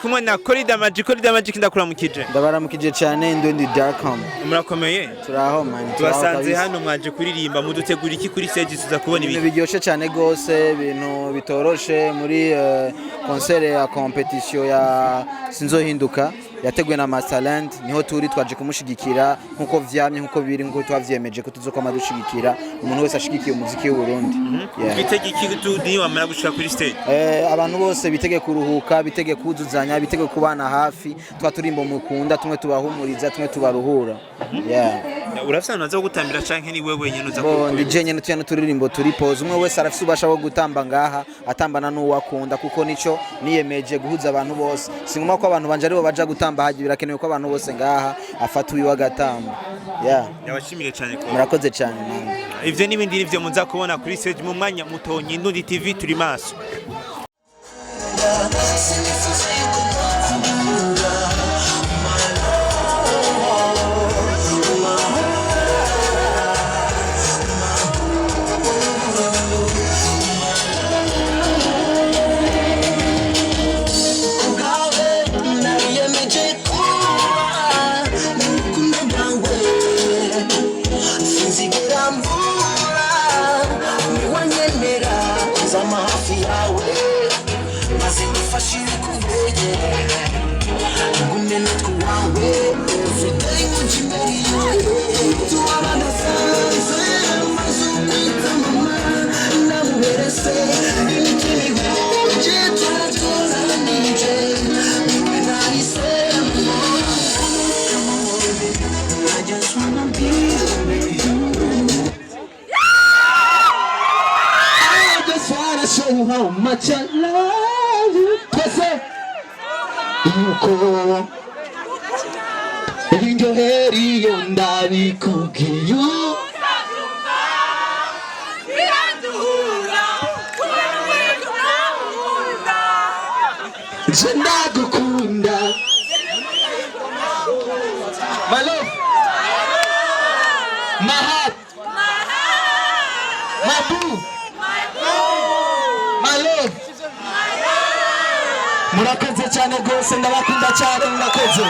kumwe na Corida Magic ndakuramukije. Ndabaramukije cyane Ndundi Darkom. Murakomeye? Turaho man. Tubasanze hano mwaje kuririmba mudutegura iki kuri stage tuza kubona ibintu biryoshe cyane gose, ibintu bitoroshe muri concert ya competition ya Sinzohinduka yateguwe na Masterland, niho turi twaje kumushigikira nkuko vyamye nkuko biri nkuko twavyemeje ko tuzokoma dushigikira umuntu wese ashigikiye umuziki w'u Burundi. Bitege iki tudi wamara gushika kuri stage? Abantu bose bitege kuruhuka, bitege kuzuzanya, bitege kubana hafi, twaturimbo mukunda, tumwe tubahumuriza, tumwe tubaruhura. Urafisa nazo gutambira canke ni wewe nyene uza ko ndije nyene tuyana turirimbo turi pose, umwe wese arafise ubasha bwo gutamba ngaha, atambana n'uwakunda kuko nico niyemeje guhuza abantu bose. Singuma ko abantu banje aribo baja gutamba haje, birakenewe ko abantu bose ngaha afata uyu wagatamba. Yabashimire cyane ko murakoze cyane. Ivyo n'ibindi nivyo muza kubona kuri stage mu mwanya mutonyi Ndundi TV turi maso. How much I love you, Pese. Yuko Rinjo heri yondari kukiyu Jenda gukunda My love My heart My boo murakoze cyane gose ndabakunda cyane murakoze.